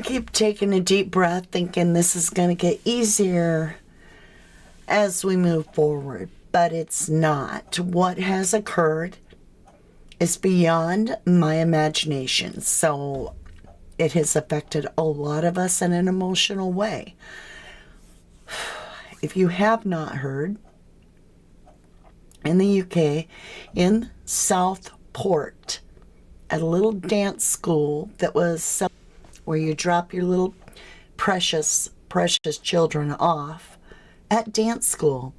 keep taking a deep breath, thinking this is going to get easier as we move forward, but it's not. What has occurred is beyond my imagination, so it has affected a lot of us in an emotional way. If you have not heard, in the UK, in Southport, at a little dance school that was where you drop your little precious children off at dance school,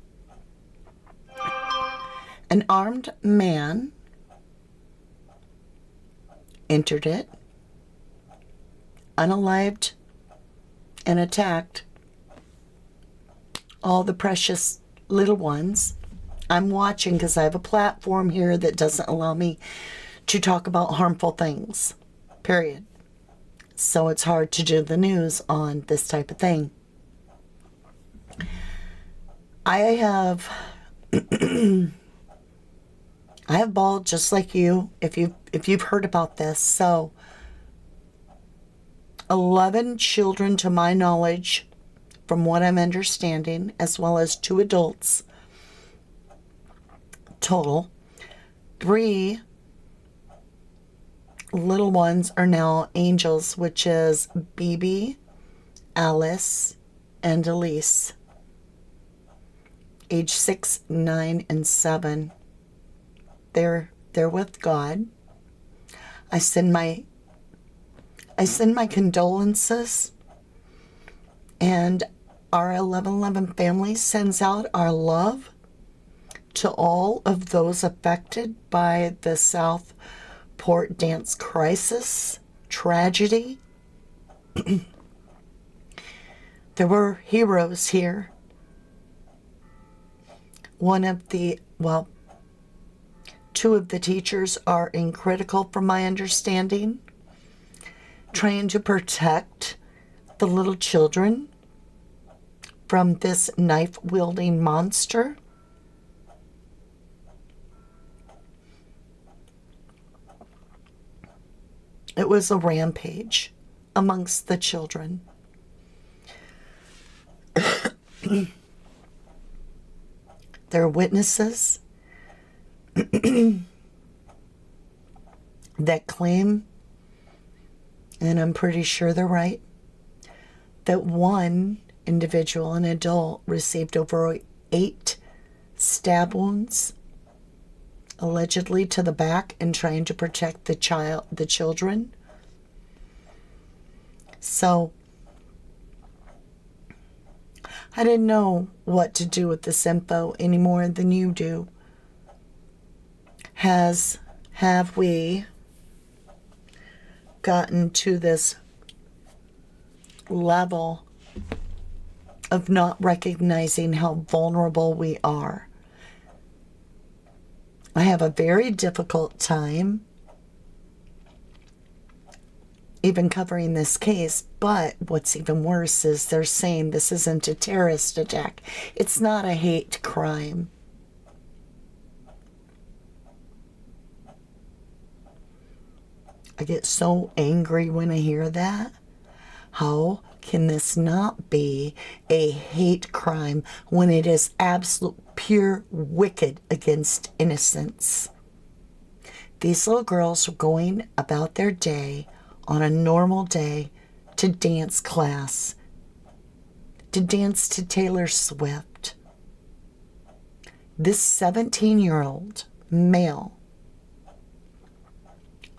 an armed man entered it, unalived, and attacked all the precious little ones. I'm watching because I have a platform here that doesn't allow me to talk about harmful things, period. So it's hard to do the news on this type of thing. I have bawled just like you if you've heard about this. So 11 children to my knowledge, from what I'm understanding, as well as 2 adults total. 3 little ones are now angels, which is BB, Alice, and Elise, age 6, 9, and 7. They're with God. I send my condolences, and our 1111 family sends out our love to all of those affected by the Southport dance crisis tragedy. There were heroes here. Two of the teachers are critical, from my understanding, trying to protect the little children from this knife-wielding monster. It was a rampage amongst the children. There are witnesses that claim, and I'm pretty sure they're right, that one individual, an adult, received over 8 stab wounds, allegedly to the back, in trying to protect the children. So I didn't know what to do with this info any more than you do. Have we gotten to this level of not recognizing how vulnerable we are? I have a very difficult time even covering this case, but what's even worse is they're saying this isn't a terrorist attack. It's not a hate crime. I get so angry when I hear that. How can this not be a hate crime when it is absolute pure wicked against innocence? These little girls were going about their day on a normal day to dance class, to dance to Taylor Swift. This 17-year-old male,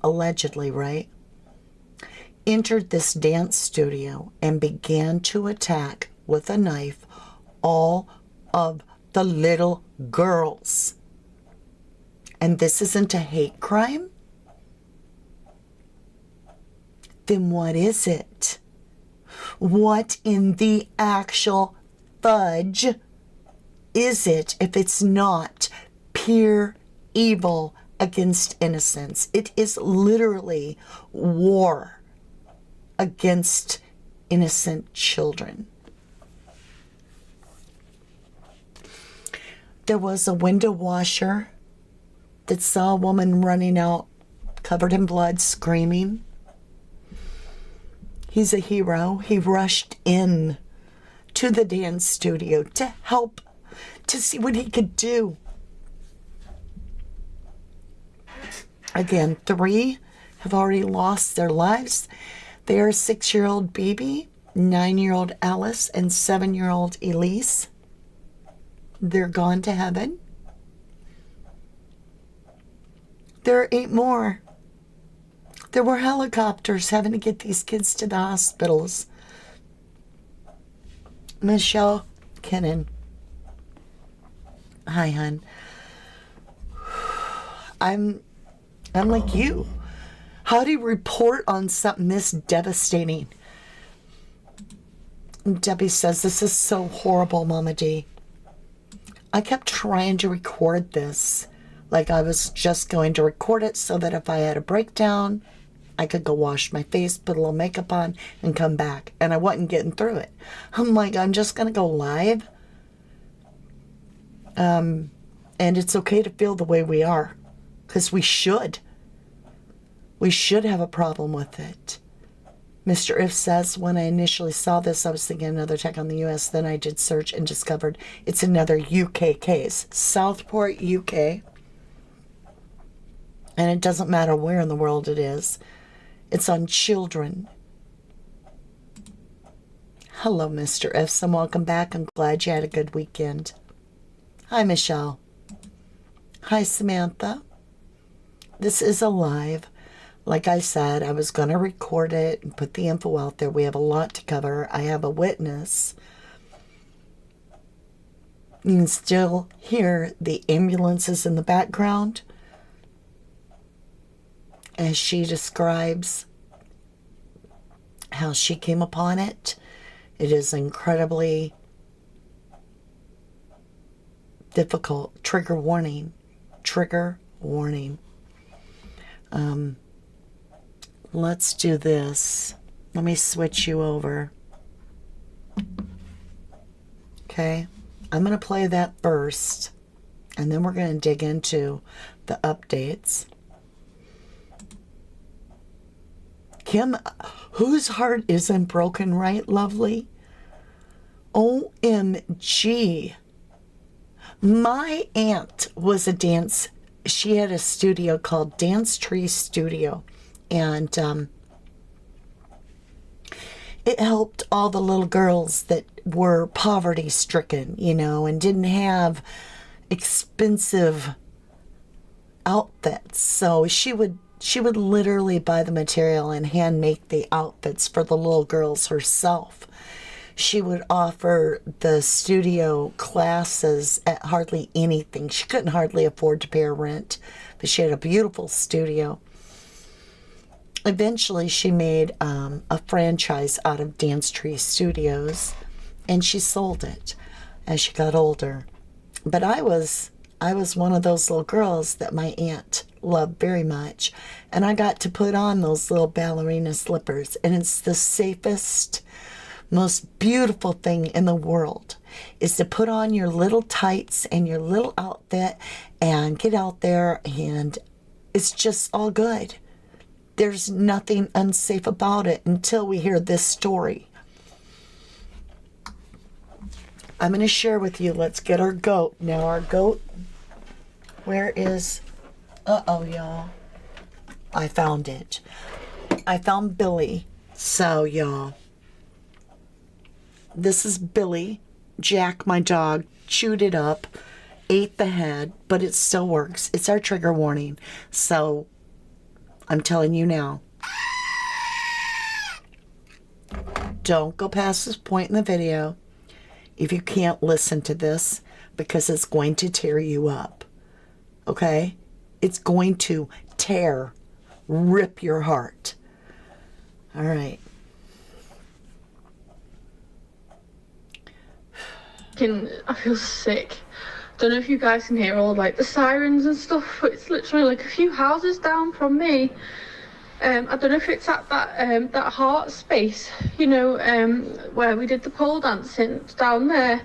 allegedly, right, entered this dance studio and began to attack with a knife all of the little girls. And this isn't a hate crime? Then what is it? What in the actual fudge is it if it's not pure evil against innocence? It is literally war against innocent children. There was a window washer that saw a woman running out covered in blood, screaming. He's a hero. He rushed in to the dance studio to help, to see what he could do. Again, 3 have already lost their lives. They are 6-year-old Bibi, 9-year-old Alice, and 7-year-old Elise. They're gone to heaven. There are 8 more. There were helicopters having to get these kids to the hospitals. Michelle Kennan. Hi, hon. I'm like you. How do you report on something this devastating? Debbie says, this is so horrible, Mama D. I kept trying to record this. Like I was just going to record it so that if I had a breakdown, I could go wash my face, put a little makeup on, and come back. And I wasn't getting through it. I'm like, I'm just going to go live. And it's okay to feel the way we are. Because we should. We should have a problem with it. Mr. If says, when I initially saw this, I was thinking another attack on the U.S. Then I did search and discovered it's another UK case. Southport, UK. And it doesn't matter where in the world it is. It's on children. Hello, Mr. Ifs, and welcome back. I'm glad you had a good weekend. Hi, Michelle. Hi, Samantha. This is a live. Like I said, I was going to record it and put the info out there. We have a lot to cover. I have a witness. You can still hear the ambulances in the background as she describes how she came upon it. It is incredibly difficult. Trigger warning. Trigger warning. Let's do this. Let me switch you over. Okay. I'm going to play that first, and then we're going to dig into the updates. Kim, whose heart isn't broken, right, lovely? OMG. My aunt was a dance. She had a studio called Dance Tree Studio. And it helped all the little girls that were poverty stricken, you know, and didn't have expensive outfits. So she would literally buy the material and hand make the outfits for the little girls herself. She would offer the studio classes at hardly anything. She couldn't hardly afford to pay her rent, but she had a beautiful studio. Eventually, she made a franchise out of Dance Tree Studios, and she sold it as she got older. But I was one of those little girls that my aunt loved very much, and I got to put on those little ballerina slippers, and it's the safest, most beautiful thing in the world is to put on your little tights and your little outfit and get out there, and it's just all good. There's nothing unsafe about it until we hear this story. I'm going to share with you. Let's get our goat. Now our goat, where is... Uh-oh, y'all. I found it. I found Billy. So, y'all, this is Billy. Jack, my dog, chewed it up, ate the head, but it still works. It's our trigger warning. So, I'm telling you now, don't go past this point in the video if you can't listen to this, because it's going to tear you up. Okay? It's going to rip your heart. All right. I feel sick. Don't know if you guys can hear all like the sirens and stuff, but it's literally like a few houses down from me. I don't know if it's at that heart space, you know, where we did the pole dancing down there.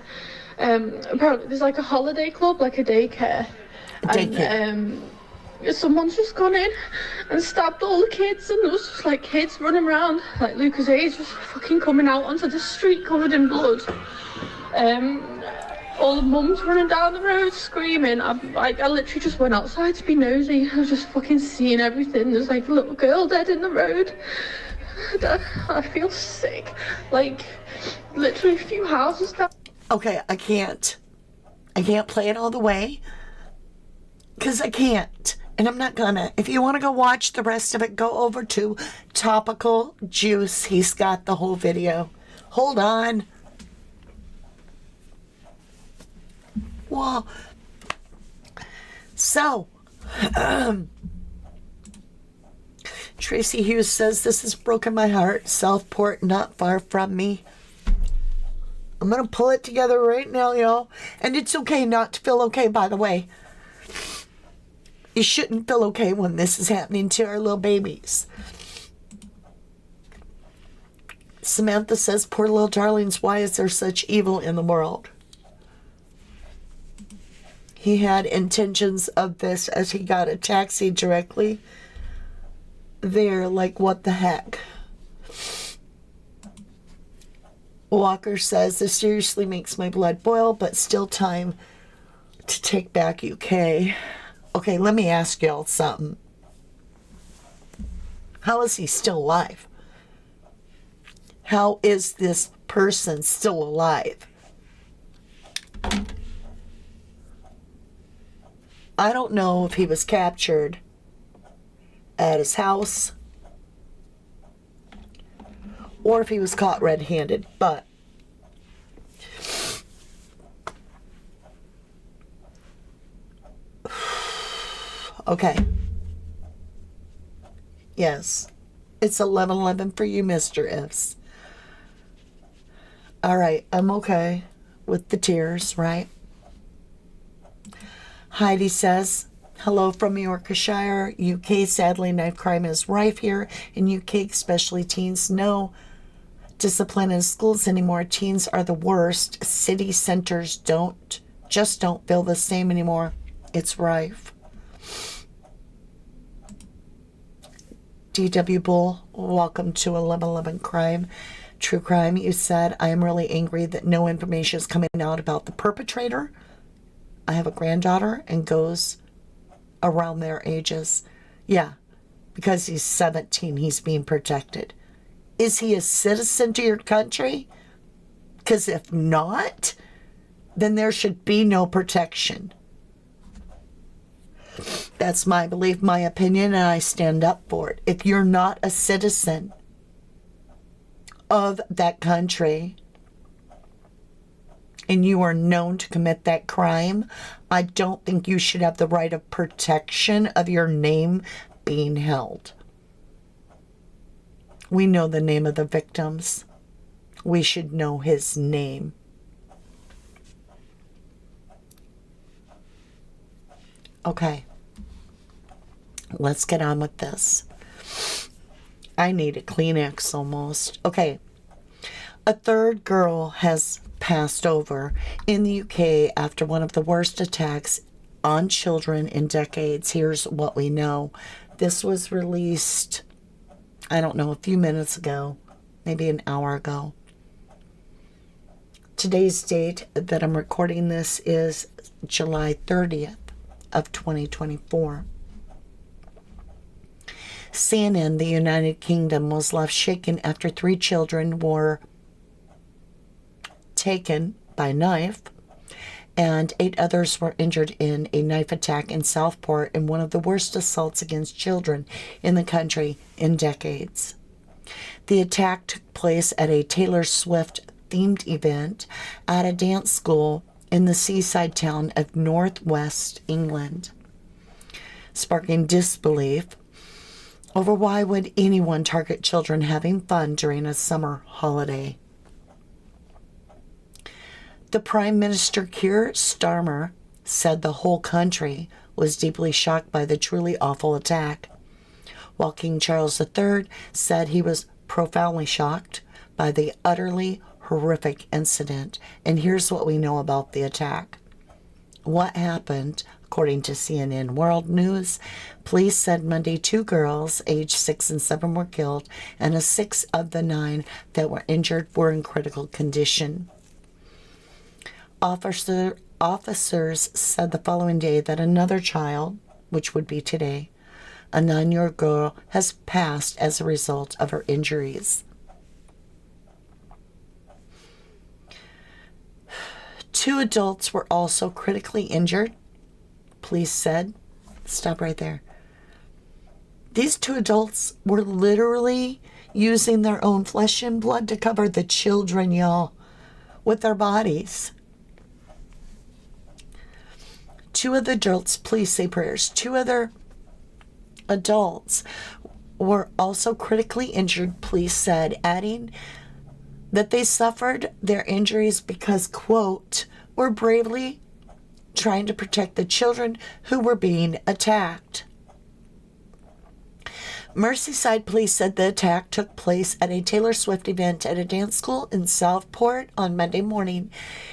Apparently there's like a holiday club, like a daycare. Daycare. And, someone's just gone in and stabbed all the kids, and there was just like kids running around, like Lucas age, just fucking coming out onto the street covered in blood. All the mums running down the road screaming. I literally just went outside to be nosy. I was just fucking seeing everything. There's like a little girl dead in the road. I feel sick. Like, literally a few houses down. Okay, I can't play it all the way. Because I can't. And I'm not gonna. If you want to go watch the rest of it, go over to Topical Juice. He's got the whole video. Hold on. Well, so, Tracy Hughes says, this has broken my heart. Southport, not far from me. I'm going to pull it together right now, y'all. And it's okay not to feel okay, by the way. You shouldn't feel okay when this is happening to our little babies. Samantha says, poor little darlings, why is there such evil in the world? He had intentions of this as he got a taxi directly there. Like, what the heck? Walker says, this seriously makes my blood boil, but still time to take back UK. Okay, let me ask y'all something. How is he still alive? How is this person still alive? I don't know if he was captured at his house or if he was caught red-handed, but okay. Yes. It's 11:11 for you, Mr. Ifs. All right, I'm okay with the tears, right? Heidi says, hello from Yorkshire, UK. Sadly, knife crime is rife here in UK, especially teens. No discipline in schools anymore. Teens are the worst. City centers don't feel the same anymore. It's rife. DW Bull, welcome to 1111 Crime. True Crime, you said, I am really angry that no information is coming out about the perpetrator. I have a granddaughter and goes around their ages. Yeah, because he's 17, he's being protected. Is he a citizen to your country? Because if not, then there should be no protection. That's my belief, my opinion, and I stand up for it. If you're not a citizen of that country and you are known to commit that crime, I don't think you should have the right of protection of your name being held. We know the name of the victims. We should know his name. Okay. Let's get on with this. I need a Kleenex almost. Okay. A third girl has passed over in the UK after one of the worst attacks on children in decades. Here's what we know. This was released, I don't know, a few minutes ago, maybe an hour ago. Today's date that I'm recording this is July 30th of 2024. CNN, the United Kingdom, was left shaken after 3 children were taken by knife and 8 others were injured in a knife attack in Southport, in one of the worst assaults against children in the country in decades. The attack took place at a Taylor Swift themed event at a dance school in the seaside town of northwest England, sparking disbelief over why would anyone target children having fun during a summer holiday. The Prime Minister Keir Starmer said the whole country was deeply shocked by the truly awful attack, while King Charles III said he was profoundly shocked by the utterly horrific incident. And here's what we know about the attack. What happened According to CNN World News, police said Monday 2 girls aged 6 and 7 were killed, and 6 of the 9 that were injured were in critical condition. Officers said the following day that another child, which would be today, a 9-year-old girl, has passed as a result of her injuries. 2 adults were also critically injured, police said. Stop right there. These 2 adults were literally using their own flesh and blood to cover the children, y'all, with their bodies. 2 of the adults, please say prayers. 2 other adults were also critically injured, police said, adding that they suffered their injuries because, quote, were bravely trying to protect the children who were being attacked. Merseyside Police said the attack took place at a Taylor Swift event at a dance school in Southport on Monday morning,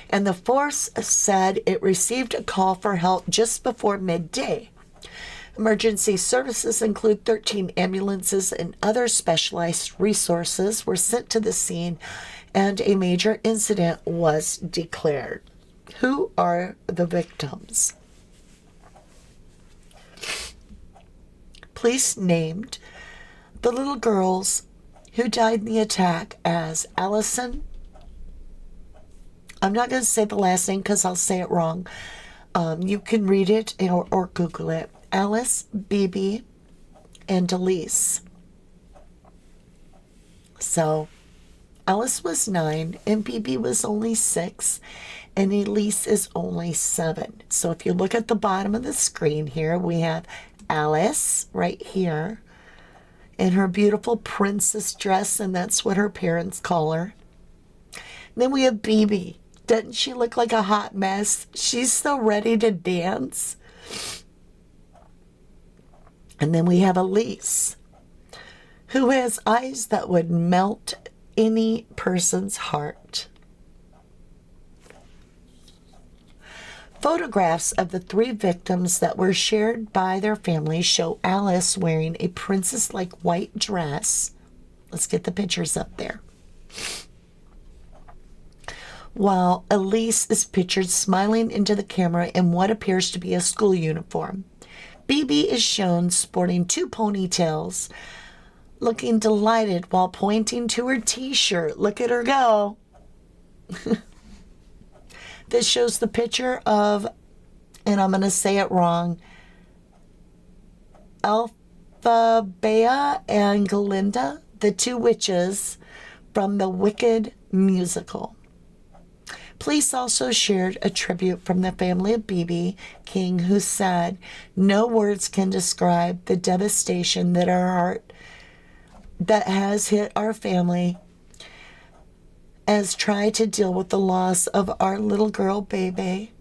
and the force said it received a call for help just before midday. Emergency services include 13 ambulances and other specialized resources were sent to the scene, and a major incident was declared. Who are the victims? Police named the little girls who died in the attack as Allison. I'm not going to say the last name because I'll say it wrong. You can read it or Google it. Alice, Bibi, and Elise. So Alice was 9 and Bibi was only 6 and Elise is only 7. So if you look at the bottom of the screen here, we have Alice right here in her beautiful princess dress, and that's what her parents call her. Then we have Bibi. Doesn't she look like a hot mess? She's so ready to dance. And then we have Elise, who has eyes that would melt any person's heart. Photographs of the 3 victims that were shared by their families show Alice wearing a princess-like white dress. Let's get the pictures up there. While Elise is pictured smiling into the camera in what appears to be a school uniform. Bibi is shown sporting 2 ponytails, looking delighted while pointing to her t-shirt. Look at her go. This shows the picture of, and I'm going to say it wrong, Alphabea and Galinda, the 2 witches from the Wicked musical. Police also shared a tribute from the family of Bibi King, who said, "No words can describe the devastation that has hit our family as try to deal with the loss of our little girl, baby."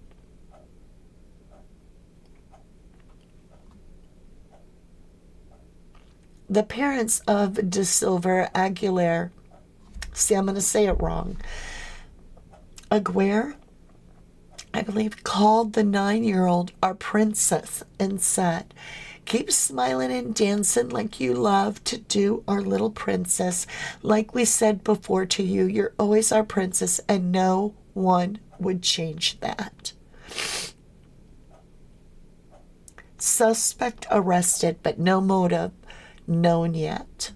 The parents of De Silva Aguilera, see, I'm going to say it wrong, Aguirre, I believe, called the 9-year-old our princess and said, "Keep smiling and dancing like you love to do, our little princess. Like we said before to you, you're always our princess, and no one would change that." Suspect arrested, but no motive known yet.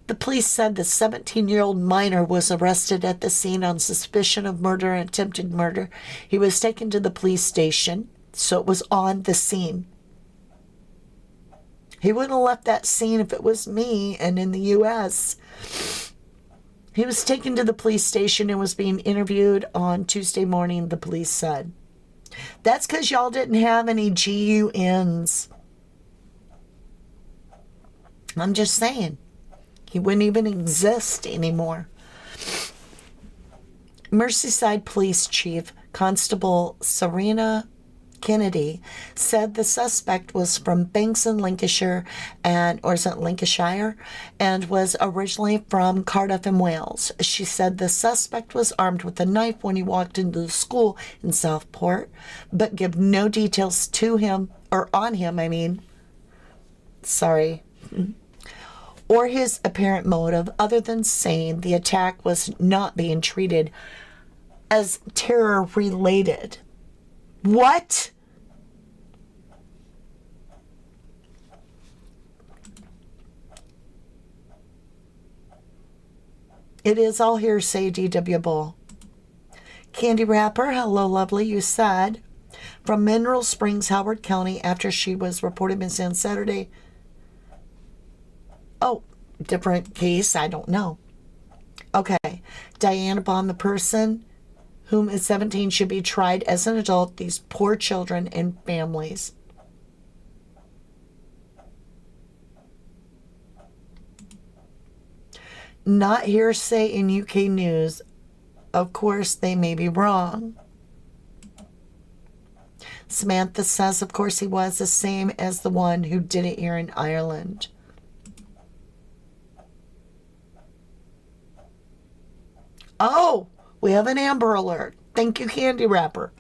The police said the 17-year-old minor was arrested at the scene on suspicion of murder and attempted murder. He was taken to the police station, so it was on the scene. He wouldn't have left that scene if it was me and in the U.S. He was taken to the police station and was being interviewed on Tuesday morning, the police said. That's because y'all didn't have any GUNs. I'm just saying. He wouldn't even exist anymore. Merseyside Police Chief Constable Serena Kennedy said the suspect was from Banks in Lancashire or is it Lancashire, and was originally from Cardiff in Wales. She said the suspect was armed with a knife when he walked into the school in Southport, but give no details to him, or on him, or his apparent motive, other than saying the attack was not being treated as terror related. What? It is all hearsay, D.W. Bull. Candy Wrapper, hello, lovely. You said from Mineral Springs, Howard County, after she was reported missing on Saturday. Oh, different case. I don't know. Okay. Diana Bond, the person whom is 17, should be tried as an adult. These poor children and families. Not hearsay in UK news. Of course, they may be wrong. Samantha says, of course, he was the same as the one who did it here in Ireland. Oh, we have an Amber Alert. Thank you, Candy Wrapper.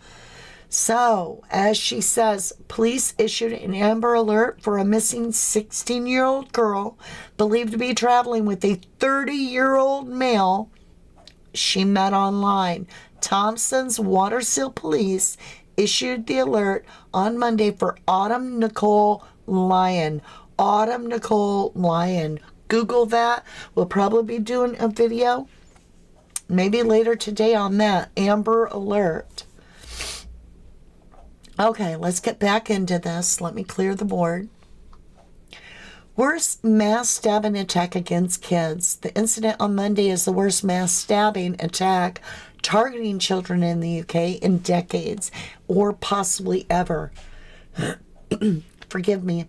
So, as she says, police issued an Amber Alert for a missing 16-year-old girl believed to be traveling with a 30-year-old male she met online. Thompson's Watersill Police issued the alert on Monday for Autumn Nicole Lyon. Autumn Nicole Lyon. Google that. We'll probably be doing a video maybe later today on that. Amber Alert. Okay, let's get back into this. Let me clear the board. Worst mass stabbing attack against kids. The incident on Monday is the worst mass stabbing attack targeting children in the UK in decades, or possibly ever. Forgive me.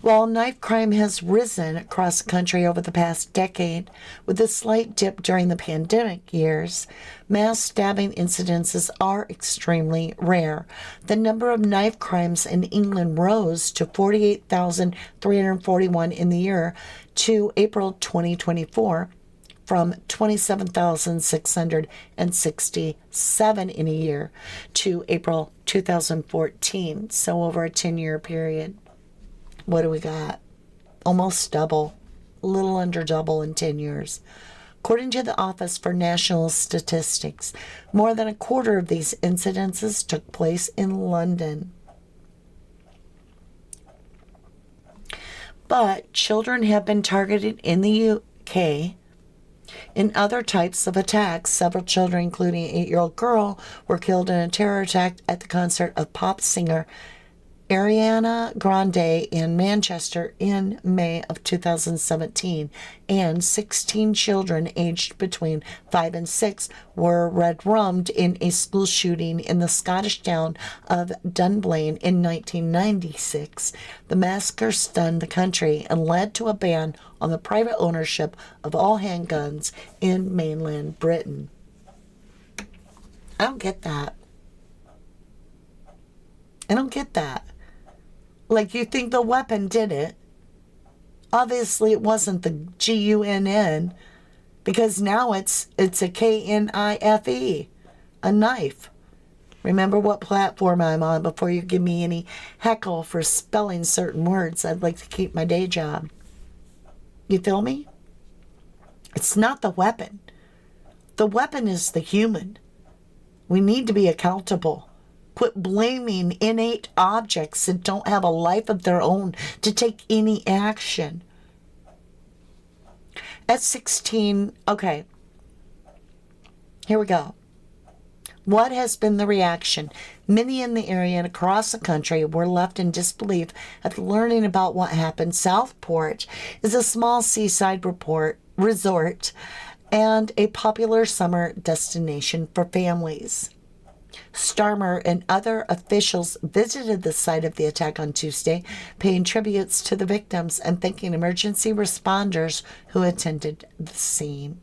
While knife crime has risen across the country over the past decade, with a slight dip during the pandemic years, mass stabbing incidences are extremely rare. The number of knife crimes in England rose to 48,341 in the year to April 2024, from 27,667 in a year to April 2014, so over a 10-year period. What do we got? Almost double, a little under double in 10 years. According to the Office for National Statistics, more than a quarter of these incidences took place in London. But children have been targeted in the UK in other types of attacks. Several children, including an 8-year-old girl, were killed in a terror attack at the concert of pop singer Ariana Grande in Manchester in May of 2017, and 16 children aged between 5 and 6 were red-rummed in a school shooting in the Scottish town of Dunblane in 1996. The massacre stunned the country and led to a ban on the private ownership of all handguns in mainland Britain. I don't get that. I don't get that. Like, you think the weapon did it. Obviously, it wasn't the GUNN, because now it's a KNIFE, a knife. Remember what platform I'm on before you give me any heckle for spelling certain words. I'd like to keep my day job. You feel me? It's not the weapon. The weapon is the human. We need to be accountable. Quit blaming innate objects that don't have a life of their own to take any action. At 16, okay, here we go. What has been the reaction? Many in the area and across the country were left in disbelief after learning about what happened. Southport is a small seaside resort and a popular summer destination for families. Starmer and other officials visited the site of the attack on Tuesday, paying tributes to the victims and thanking emergency responders who attended the scene.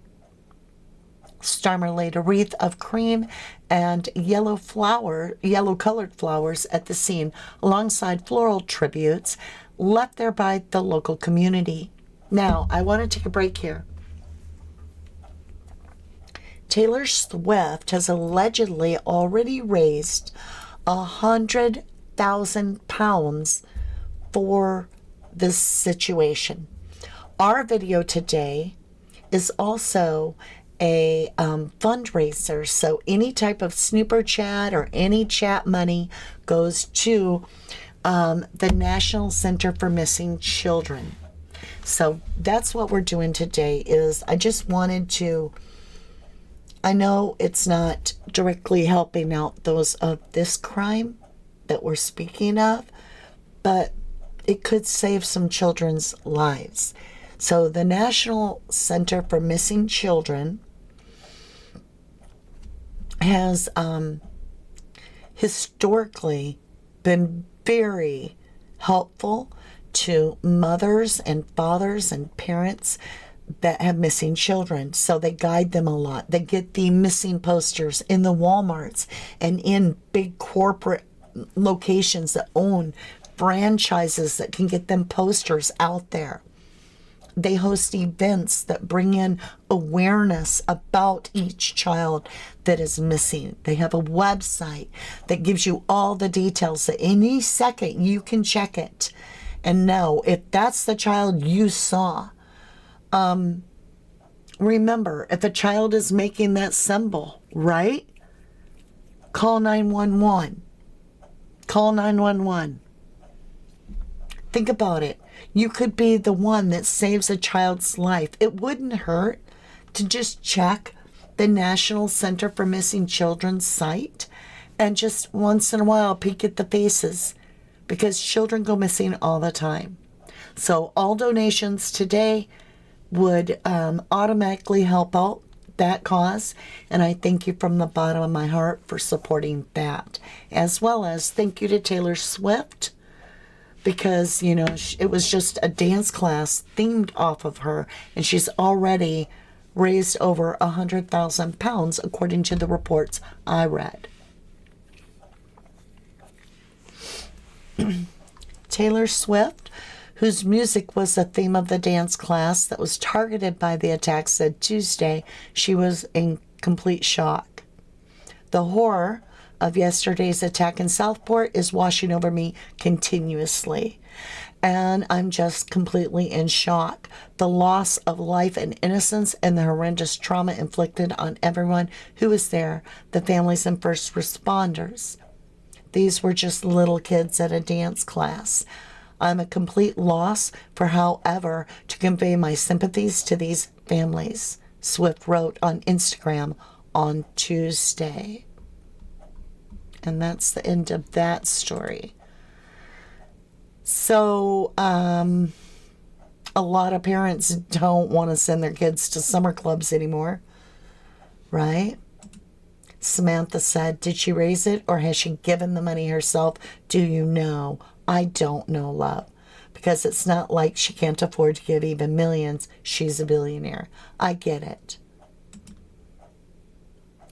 Starmer laid a wreath of cream and yellow-colored flowers at the scene, alongside floral tributes left there by the local community. Now, I want to take a break here. Taylor Swift has allegedly already raised £100,000 for this situation. Our video today is also a fundraiser, so any type of snooper chat or any chat money goes to the National Center for Missing Children. So that's what we're doing today. Is I just wanted to, I know it's not directly helping out those of this crime that we're speaking of, but it could save some children's lives. So the National Center for Missing Children has historically been very helpful to mothers and fathers and parents that have missing children. So they guide them a lot. They get the missing posters in the Walmarts and in big corporate locations that own franchises that can get them posters out there. They host events that bring in awareness about each child that is missing. They have a website that gives you all the details, that any second you can check it and know if that's the child you saw. Remember, if a child is making that symbol, right? Call 911. Call 911. Think about it. You could be the one that saves a child's life. It wouldn't hurt to just check the National Center for Missing Children's site and just once in a while peek at the faces, because children go missing all the time. So all donations today would automatically help out that cause, and I thank you from the bottom of my heart for supporting that, as well as thank you to Taylor Swift, because, you know, it was just a dance class themed off of her, and she's already raised over £100,000, according to the reports I read. Taylor Swift, whose music was the theme of the dance class that was targeted by the attack, said Tuesday she was in complete shock. The horror of yesterday's attack in Southport is washing over me continuously, and I'm just completely in shock. The loss of life and innocence and the horrendous trauma inflicted on everyone who was there, the families and first responders. These were just little kids at a dance class. I'm a complete loss for however to convey my sympathies to these families, Swift wrote on Instagram on Tuesday. And that's the end of that story. So, a lot of parents don't want to send their kids to summer clubs anymore, right? Samantha said, did she raise it or has she given the money herself? Do you know? I don't know, love, because it's not like she can't afford to give even millions. She's a billionaire. I get it.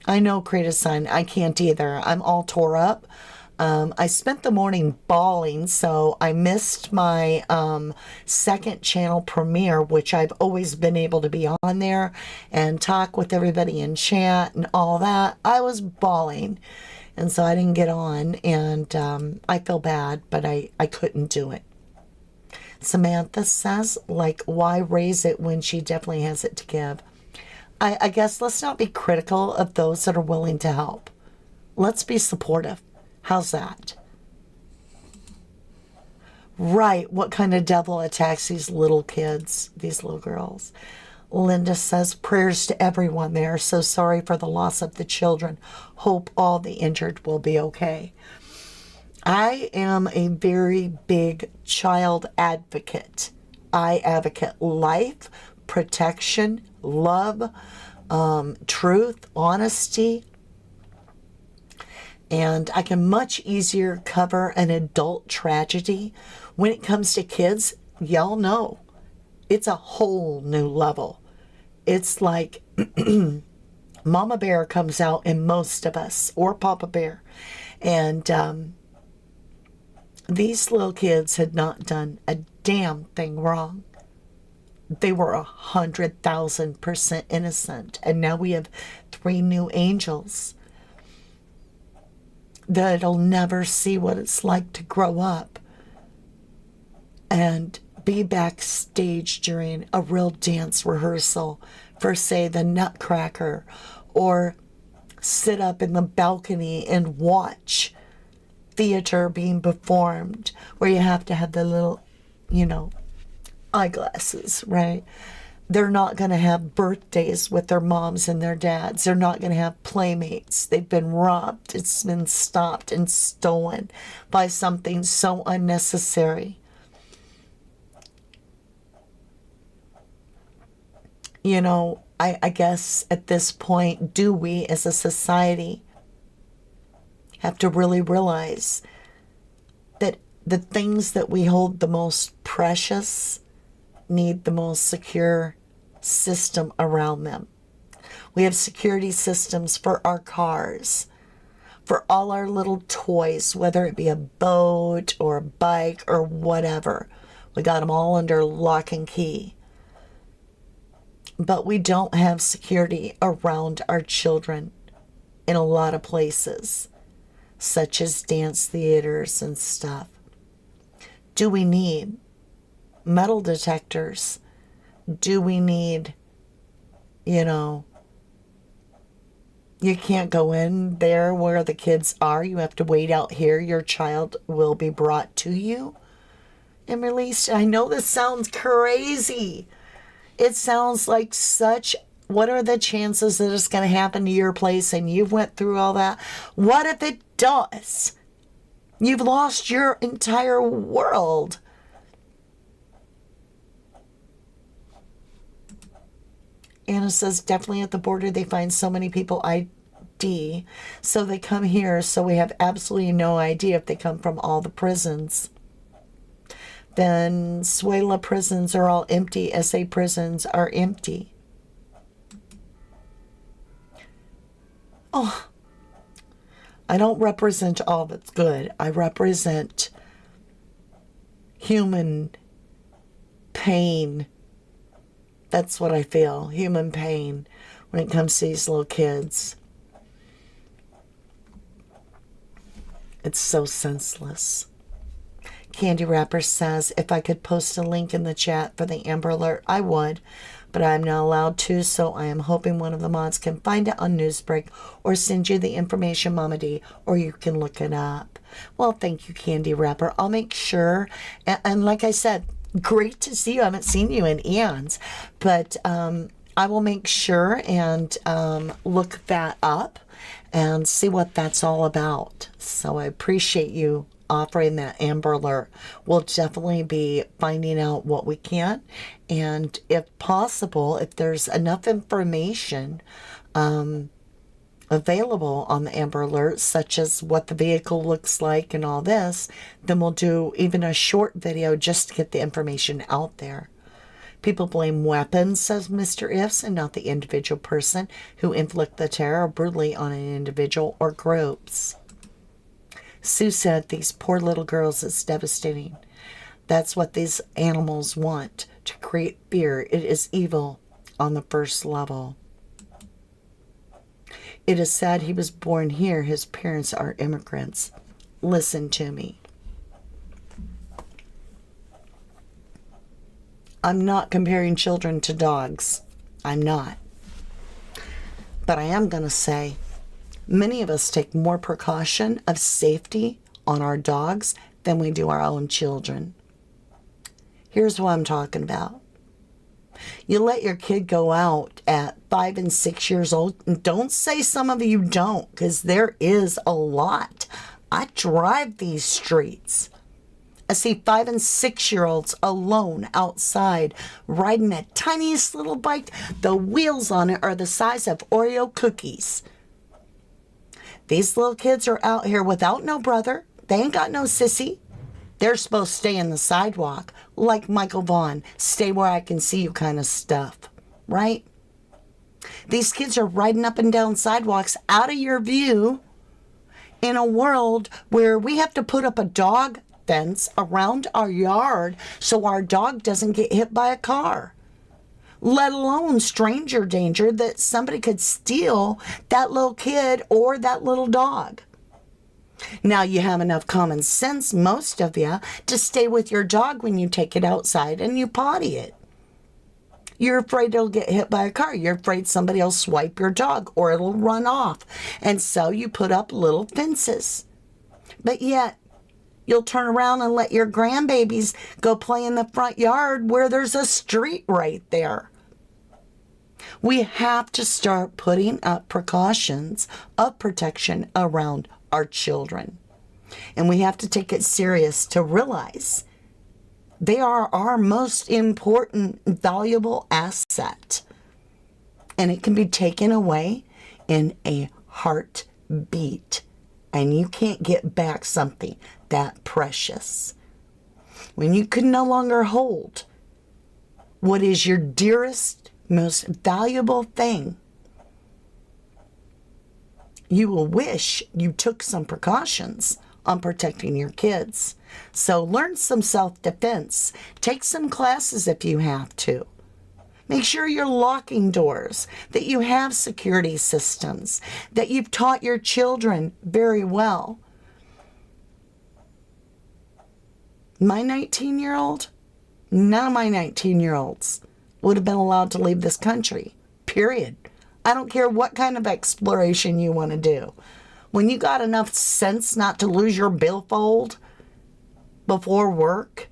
I know, create a sign. I can't either. I'm all tore up. I spent the morning bawling, so I missed my second channel premiere, which I've always been able to be on there and talk with everybody in chat and all that. I was bawling, and so I didn't get on, and I feel bad, but I couldn't do it. Samantha says, like, why raise it when she definitely has it to give? I guess let's not be critical of those that are willing to help. Let's be supportive. How's that? Right, what kind of devil attacks these little kids, these little girls? Linda says, prayers to everyone. They are so sorry for the loss of the children. Hope all the injured will be okay. I am a very big child advocate. I advocate life, protection, love, truth, honesty. And I can much easier cover an adult tragedy. When it comes to kids, y'all know, it's a whole new level. It's like Mama Bear comes out in most of us, or Papa Bear. And these little kids had not done a damn thing wrong. They were 100,000% innocent. And now we have 3 new angels that'll never see what it's like to grow up and be backstage during a real dance rehearsal for, say, the Nutcracker, or sit up in the balcony and watch theater being performed, where you have to have the little, eyeglasses, right? They're not going to have birthdays with their moms and their dads. They're not going to have playmates. They've been robbed. It's been stopped and stolen by something so unnecessary. I guess at this point, do we as a society have to really realize that the things that we hold the most precious need the most secure system around them? We have security systems for our cars, for all our little toys, whether it be a boat or a bike or whatever. We got them all under lock and key. But we don't have security around our children in a lot of places, such as dance theaters and stuff. Do we need metal detectors? Do we need, you can't go in there where the kids are. You have to wait out here. Your child will be brought to you and released. I know this sounds crazy. It sounds like what are the chances that it's going to happen to your place and you went through all that? What if it does? You've lost your entire world. Anna says, definitely at the border they find so many people ID, so they come here, so we have absolutely no idea if they come from all the prisons. Venezuela prisons are all empty. SA prisons are empty. Oh, I don't represent all that's good. I represent human pain. That's what I feel, human pain, when it comes to these little kids. It's so senseless. Candy Wrapper says, if I could post a link in the chat for the Amber Alert, I would, but I'm not allowed to, so I am hoping one of the mods can find it on Newsbreak or send you the information, Mama D, or you can look it up. Well, thank you, Candy Wrapper. I'll make sure, and like I said, great to see you. I haven't seen you in eons, but I will make sure and look that up and see what that's all about. So I appreciate you offering that Amber Alert. We'll definitely be finding out what we can, and if possible, if there's enough information available on the Amber Alert, such as what the vehicle looks like and all this, then we'll do even a short video just to get the information out there. People blame weapons, says Mr. Ifs, and not the individual person who inflict the terror brutally on an individual or groups. Sue said, these poor little girls, it's devastating. That's what these animals want, to create fear. It is evil on the first level. It is sad he was born here. His parents are immigrants. Listen to me. I'm not comparing children to dogs. I'm not. But I am going to say, many of us take more precaution of safety on our dogs than we do our own children. Here's what I'm talking about. You let your kid go out at 5 and 6 years old. And don't say some of you don't, because there is a lot. I drive these streets. I see 5 and 6 year olds alone outside riding that tiniest little bike. The wheels on it are the size of Oreo cookies. These little kids are out here without no brother. They ain't got no sissy. They're supposed to stay in the sidewalk, like Michael Vaughn, stay where I can see you kind of stuff, right? These kids are riding up and down sidewalks out of your view in a world where we have to put up a dog fence around our yard so our dog doesn't get hit by a car, let alone stranger danger that somebody could steal that little kid or that little dog. Now you have enough common sense, most of you, to stay with your dog when you take it outside and you potty it. You're afraid it'll get hit by a car. You're afraid somebody will swipe your dog or it'll run off. And so you put up little fences. But yet, you'll turn around and let your grandbabies go play in the front yard where there's a street right there. We have to start putting up precautions of protection around our children. And we have to take it serious to realize they are our most important, valuable asset. And it can be taken away in a heartbeat. And you can't get back something that precious. When you can no longer hold what is your dearest, most valuable thing, you will wish you took some precautions on protecting your kids. So learn some self-defense. Take some classes if you have to. Make sure you're locking doors, that you have security systems, that you've taught your children very well. My 19-year-old, none of my 19-year-olds would have been allowed to leave this country, period. I don't care what kind of exploration you want to do. When you got enough sense not to lose your billfold before work,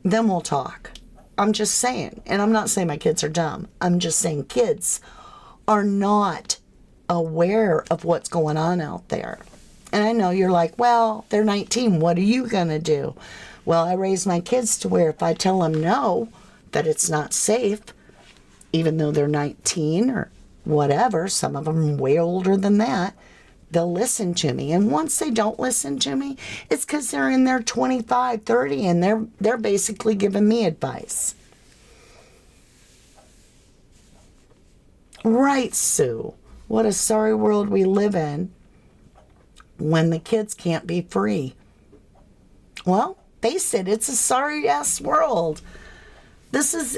then we'll talk. I'm just saying, and I'm not saying my kids are dumb. I'm just saying kids are not aware of what's going on out there. And I know you're like, well, they're 19. What are you going to do? Well, I raise my kids to where if I tell them no, that it's not safe, even though they're 19 or whatever, some of them way older than that, they'll listen to me. And once they don't listen to me, it's because they're in their 25, 30, and they're basically giving me advice. Right, Sue. What a sorry world we live in when the kids can't be free. Well, face it, it's a sorry-ass world. This is...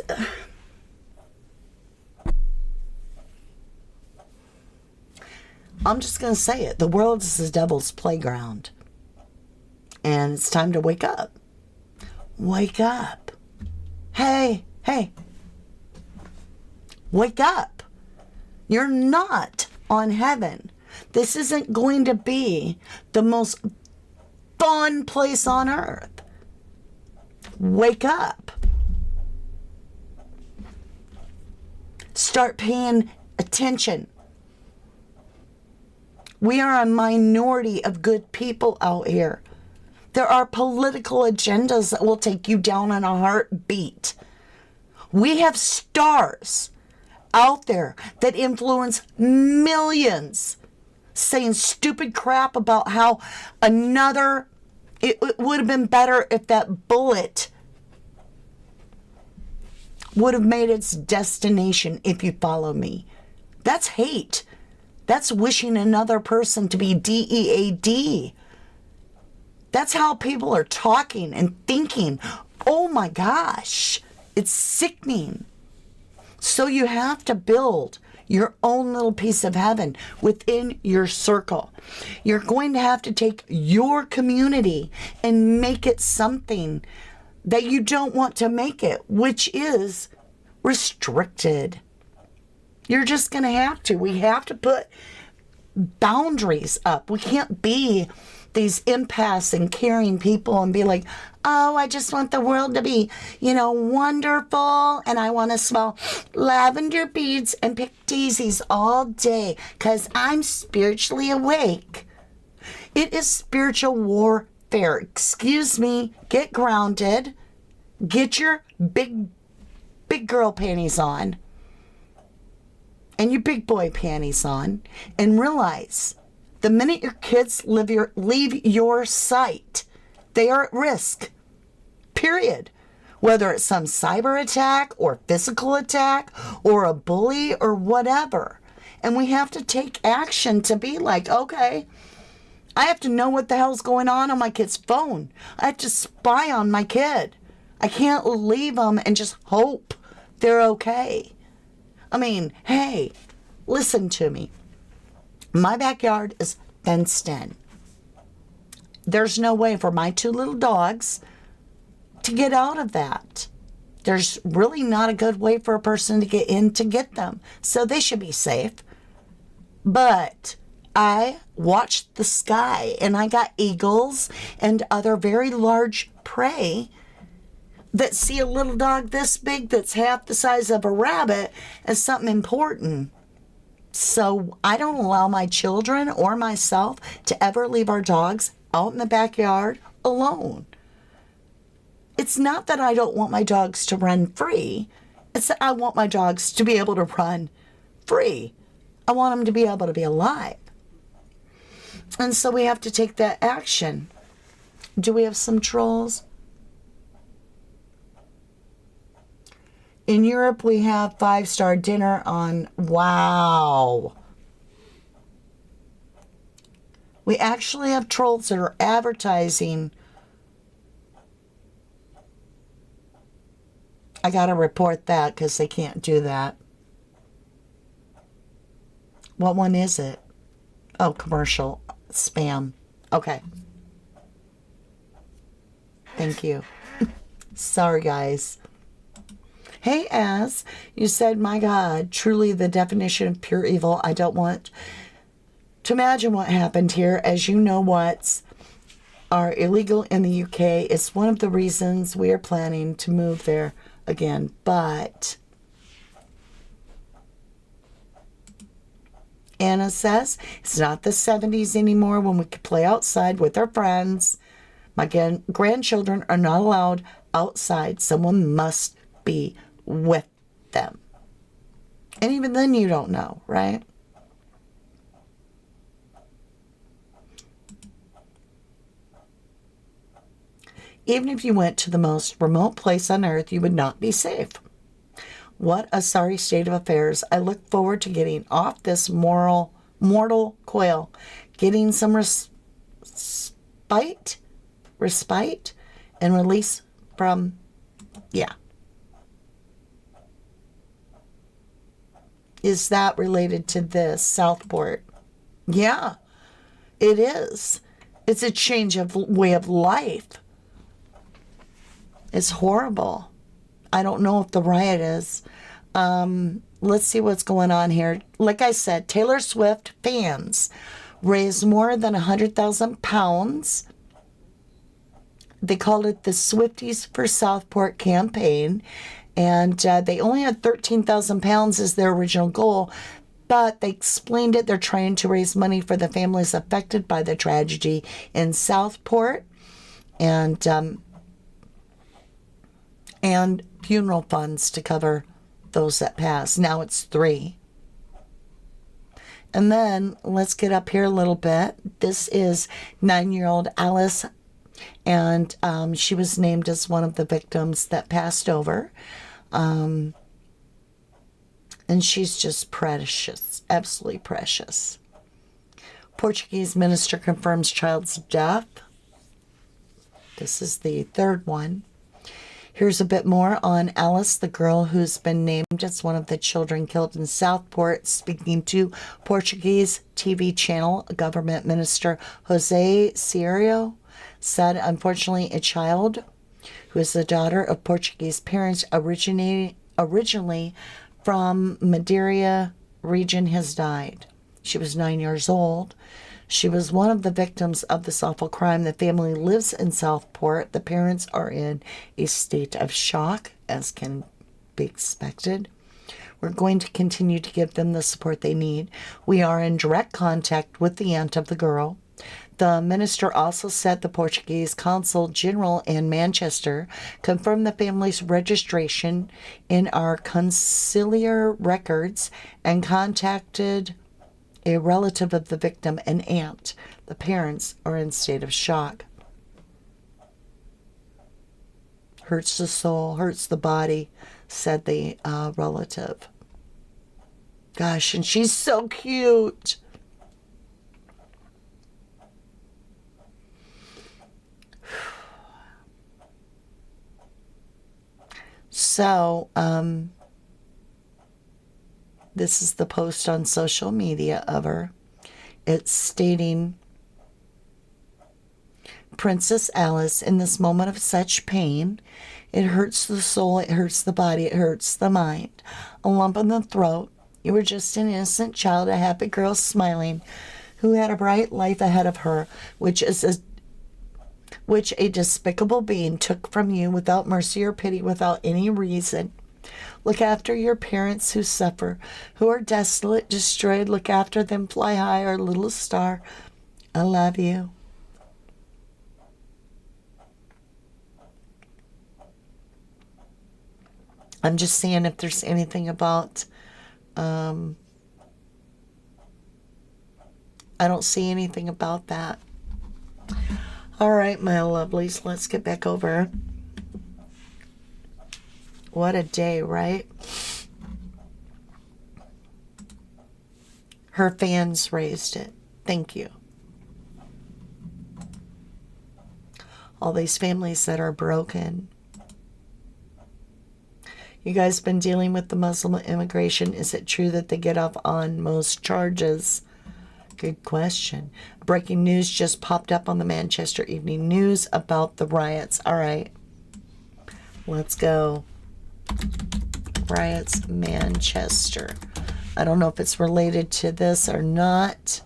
I'm just going to say it. The world is the devil's playground. And it's time to wake up. Wake up. Hey. Wake up. You're not on heaven. This isn't going to be the most fun place on earth. Wake up. Start paying attention. We are a minority of good people out here. There are political agendas that will take you down in a heartbeat. We have stars out there that influence millions saying stupid crap about how it would have been better if that bullet would have made its destination, if you follow me. That's hate. That's wishing another person to be DEAD. That's how people are talking and thinking. Oh my gosh, it's sickening. So you have to build your own little piece of heaven within your circle. You're going to have to take your community and make it something that you don't want to make it, which is restricted. You're just going to have to. We have to put boundaries up. We can't be these empaths and caring people and be like, oh, I just want the world to be, wonderful. And I want to smell lavender beads and pick daisies all day because I'm spiritually awake. It is spiritual warfare. Excuse me. Get grounded. Get your big girl panties on. And your big boy panties on, and realize the minute your kids leave your sight, they are at risk. Period. whether it's some cyber attack or physical attack or a bully or whatever. And we have to take action to be like, okay, I have to know what the hell's going on my kid's phone. I have to spy on my kid. I can't leave them and just hope they're okay. I mean, hey, listen to me. My backyard is fenced in. There's no way for my 2 little dogs to get out of that. There's really not a good way for a person to get in to get them. So they should be safe. But I watched the sky, and I got eagles and other very large prey that see a little dog this big that's half the size of a rabbit as something important. So I don't allow my children or myself to ever leave our dogs out in the backyard alone. It's not that I don't want my dogs to run free. It's that I want my dogs to be able to run free. I want them to be able to be alive. And so we have to take that action. Do we have some trolls? In Europe, we have 5-star dinner on, wow. We actually have trolls that are advertising. I got to report that because they can't do that. What one is it? Oh, commercial. Spam. Okay. Thank you. Sorry, guys. Hey, Az, you said, my God, truly the definition of pure evil. I don't want to imagine what happened here. As you know, what's are illegal in the UK. It's one of the reasons we are planning to move there again. But Anna says, it's not the 70s anymore when we could play outside with our friends. My grandchildren are not allowed outside. Someone must be with them. And even then you don't know, right? Even if you went to the most remote place on earth, you would not be safe. What a sorry state of affairs. I look forward to getting off this mortal coil, getting some respite, and release from, yeah. Is that related to this, Southport? Yeah, it is. It's a change of way of life. It's horrible. I don't know if the riot is. Let's see what's going on here. Like I said, Taylor Swift fans raised more than £100,000. They called it the Swifties for Southport campaign. And they only had £13,000 as their original goal. But they explained it. They're trying to raise money for the families affected by the tragedy in Southport. And funeral funds to cover those that passed. Now it's 3. And then let's get up here a little bit. This is 9-year-old Alice, and she was named as one of the victims that passed over. And she's just precious, absolutely precious. Portuguese minister confirms child's death. This is the 3rd one. Here's a bit more on Alice, the girl who's been named as one of the children killed in Southport, speaking to Portuguese TV channel. Government Minister Jose Cieiro said, unfortunately, a child who is the daughter of Portuguese parents originally from Madeira region has died. She was 9 years old. She was one of the victims of this awful crime. The family lives in Southport. The parents are in a state of shock, as can be expected. We're going to continue to give them the support they need. We are in direct contact with the aunt of the girl. The minister also said the Portuguese consul general in Manchester confirmed the family's registration in our consular records and contacted a relative of the victim, an aunt. The parents are in state of shock. Hurts the soul, hurts the body, said the relative. Gosh, and she's so cute. So, this is the post on social media of her. It's stating, Princess Alice, in this moment of such pain, it hurts the soul, it hurts the body, it hurts the mind. A lump in the throat. You were just an innocent child, a happy girl smiling, who had a bright life ahead of her, which a despicable being took from you without mercy or pity, without any reason. Look after your parents who suffer, who are desolate, destroyed. Look after them, fly high, our little star. I love you. I'm just seeing if there's anything about, I don't see anything about that. All right, my lovelies, let's get back over. What a day, right? Her fans raised it. Thank you. All these families that are broken. You guys been dealing with the Muslim immigration. Is it true that they get off on most charges? Good question. Breaking news just popped up on the Manchester Evening News about the riots. All right. Let's go. Riots, Manchester. I don't know if it's related to this or not.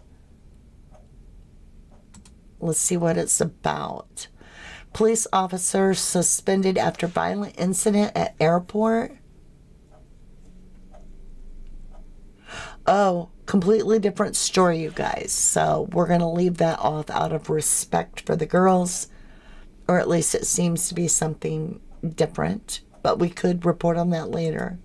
Let's see what it's about. Police officer suspended after violent incident at airport. Oh, completely different story, you guys. So we're going to leave that off out of respect for the girls. Or at least it seems to be something different. But we could report on that later.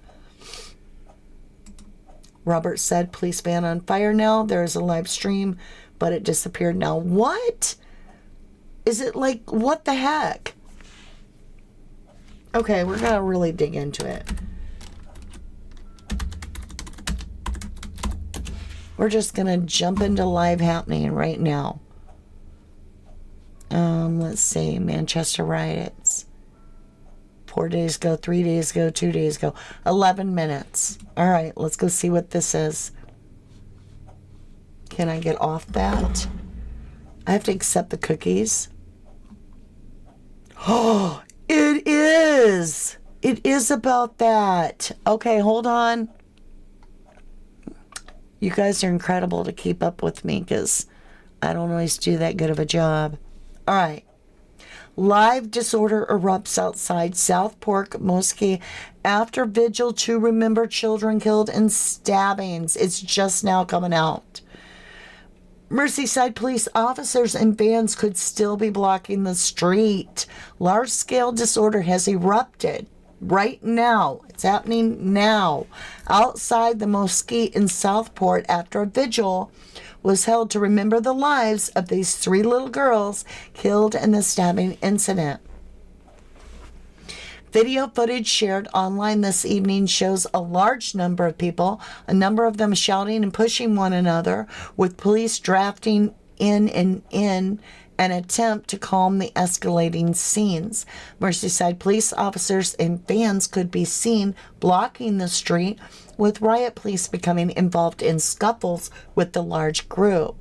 Robert said, police van on fire now. There is a live stream, but it disappeared now. What? Is it like, what the heck? Okay, we're going to really dig into it. We're just going to jump into live happening right now. Let's see. Manchester riots. 4 days ago, 3 days ago, 2 days ago. 11 minutes. All right, let's go see what this is. Can I get off that? I have to accept the cookies. Oh, it is. It is about that. Okay, hold on. You guys are incredible to keep up with me because I don't always do that good of a job. All right. Live disorder erupts outside Southport Mosque after vigil to remember children killed in stabbings. It's just now coming out. Merseyside Police officers and vans could still be blocking the street. Large-scale disorder has erupted right now. It's happening now. Outside the mosque in Southport after a vigil was held to remember the lives of these 3 little girls killed in the stabbing incident. Video footage shared online this evening shows a large number of people, a number of them shouting and pushing one another, with police drafting in an attempt to calm the escalating scenes. Merseyside police officers and vans could be seen blocking the street, with riot police becoming involved in scuffles with the large group.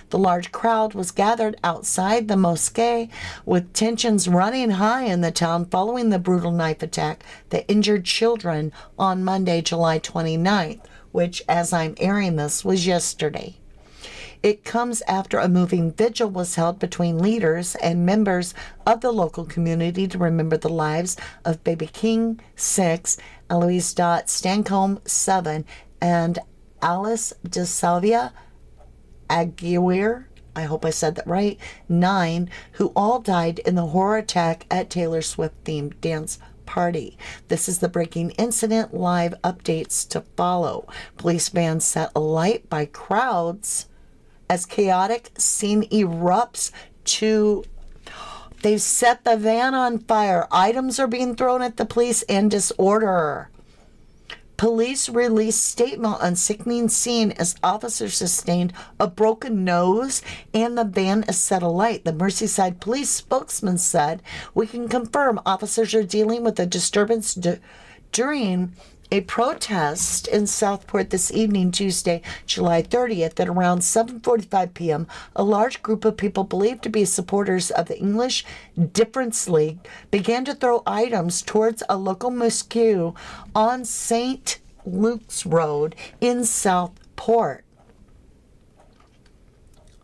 The large crowd was gathered outside the mosque, with tensions running high in the town following the brutal knife attack that injured children on Monday, July 29th, which, as I'm airing this, was yesterday. It comes after a moving vigil was held between leaders and members of the local community to remember the lives of Baby King, 6, Eloise Dot Stancombe, 7, and Alice De Salvia Aguirre, I hope I said that right, 9, who all died in the horror attack at Taylor Swift-themed dance party. This is the breaking incident. Live updates to follow. Police vans set alight by crowds as chaotic scene erupts to... They've set the van on fire. Items are being thrown at the police and disorder. Police released statement on sickening scene as officers sustained a broken nose and the van is set alight. The Merseyside Police spokesman said, "We can confirm officers are dealing with a disturbance during a protest in Southport this evening, Tuesday, July 30th, at around 7:45 p.m. A large group of people believed to be supporters of the English Difference League began to throw items towards a local mosque on St. Luke's Road in Southport.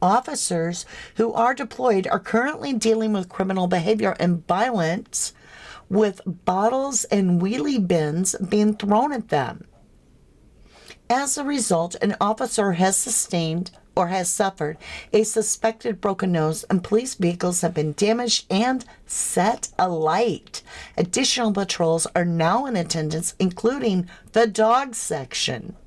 Officers who are deployed are currently dealing with criminal behavior and violence, with bottles and wheelie bins being thrown at them. As a result, an officer has sustained or has suffered a suspected broken nose, and police vehicles have been damaged and set alight. Additional patrols are now in attendance, including the dog section.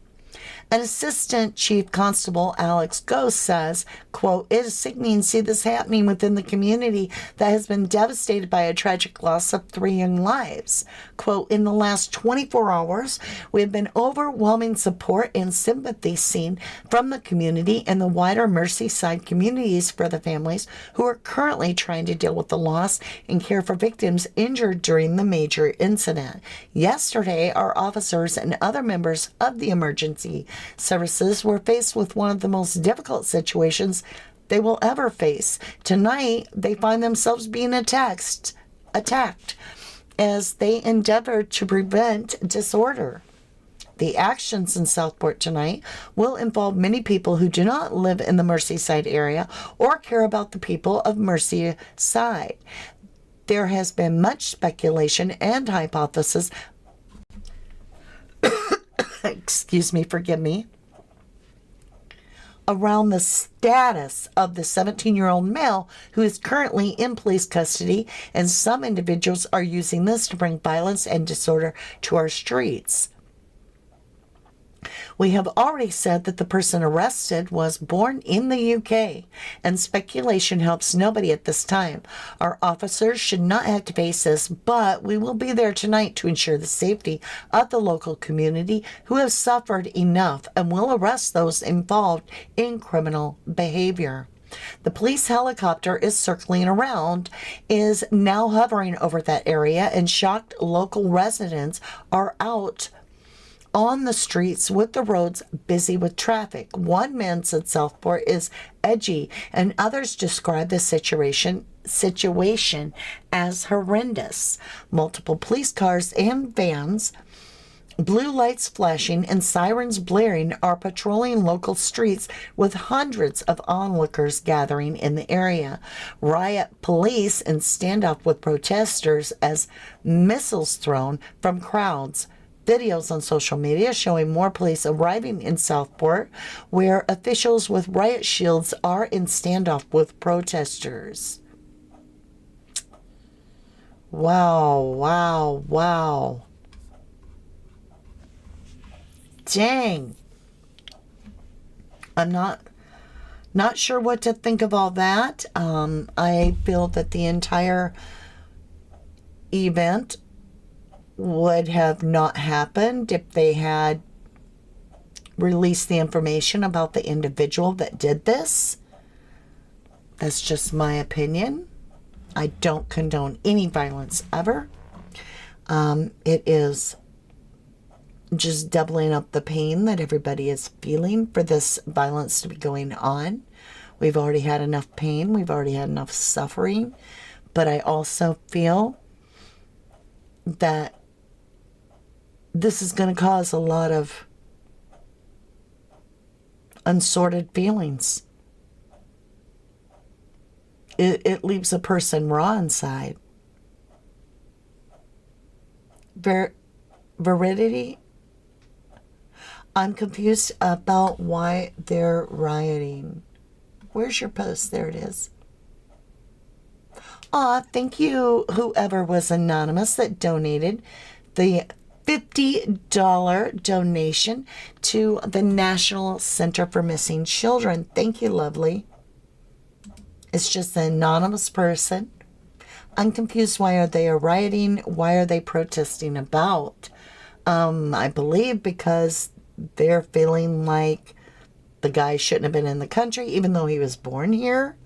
An Assistant Chief Constable, Alex Ghost, says, quote, "It is sickening to see this happening within the community that has been devastated by a tragic loss of 3 young lives. Quote, in the last 24 hours, we have been overwhelming support and sympathy seen from the community and the wider Merseyside communities for the families who are currently trying to deal with the loss and care for victims injured during the major incident. Yesterday, our officers and other members of the emergency services were faced with one of the most difficult situations they will ever face. Tonight, they find themselves being attacked as they endeavor to prevent disorder. The actions in Southport tonight will involve many people who do not live in the Merseyside area or care about the people of Merseyside. There has been much speculation and hypothesis excuse me, forgive me, around the status of the 17-year-old male who is currently in police custody, and some individuals are using this to bring violence and disorder to our streets. We have already said that the person arrested was born in the UK, and speculation helps nobody at this time. Our officers should not have to face this, but we will be there tonight to ensure the safety of the local community who have suffered enough, and will arrest those involved in criminal behavior." The police helicopter is circling around, is now hovering over that area, and shocked local residents are out on the streets with the roads busy with traffic. One man said Southport is edgy, and others describe the situation as horrendous. Multiple police cars and vans, blue lights flashing and sirens blaring, are patrolling local streets, with hundreds of onlookers gathering in the area. Riot police in standoff with protesters as missiles thrown from crowds. Videos on social media showing more police arriving in Southport, where officials with riot shields are in standoff with protesters. Wow, wow, wow. Dang. I'm not sure what to think of all that. I feel that the entire event would have not happened if they had released the information about the individual that did this. That's just my opinion. I don't condone any violence ever. It is just doubling up the pain that everybody is feeling for this violence to be going on. We've already had enough pain. We've already had enough suffering. But I also feel that this is going to cause a lot of unsorted feelings. It leaves a person raw inside. Veridity? I'm confused about why they're rioting. Where's your post? There it is. Aw, thank you, whoever was anonymous that donated the $50 donation to the National Center for Missing Children. Thank you, lovely. It's just an anonymous person I'm confused. Why are they rioting? Why are they protesting about? I believe because they're feeling like the guy shouldn't have been in the country, even though he was born here.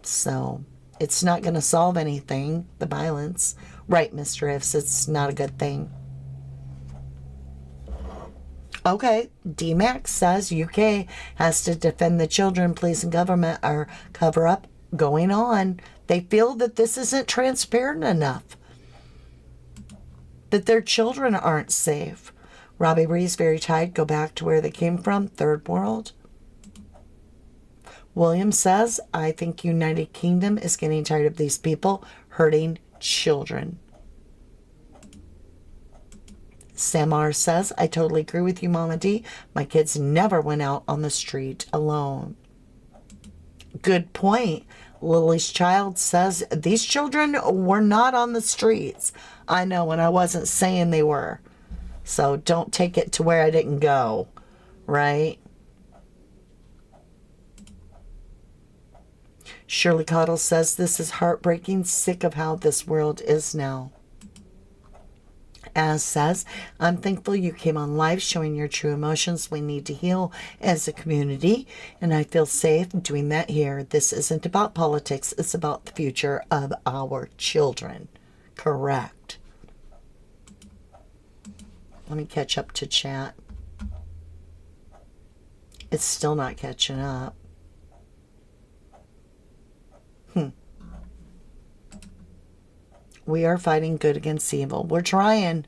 So it's not going to solve anything, the violence. Right, Mr. Ifs, it's not a good thing. Okay, DMAX says UK has to defend the children. Police and government are cover up going on. They feel that this isn't transparent enough, that their children aren't safe. Robbie Ree's very tired. Go back to where they came from. Third world. William says, I think United Kingdom is getting tired of these people hurting children. Samar says, I totally agree with you, Mama D. My kids never went out on the street alone. Good point. Lily's child says, these children were not on the streets. I know, and I wasn't saying they were. So don't take it to where I didn't go, right? Shirley Cottle says, this is heartbreaking, sick of how this world is now. As says, I'm thankful you came on live showing your true emotions. We need to heal as a community, and I feel safe doing that here. This isn't about politics. It's about the future of our children. Correct. Let me catch up to chat. It's still not catching up. We are fighting good against evil. We're trying.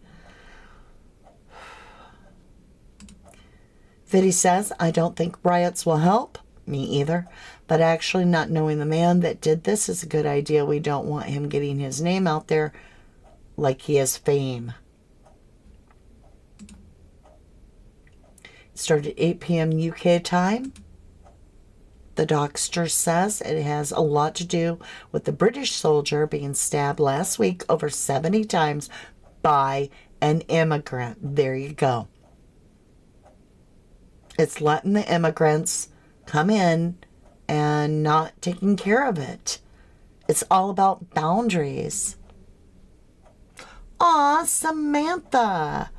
Viddy says, I don't think riots will help. Me either. But actually not knowing the man that did this is a good idea. We don't want him getting his name out there like he has fame. It started at 8 p.m. UK time. The Dockster says it has a lot to do with the British soldier being stabbed last week over 70 times by an immigrant. There you go. It's letting the immigrants come in and not taking care of it. It's all about boundaries. Aw, Samantha.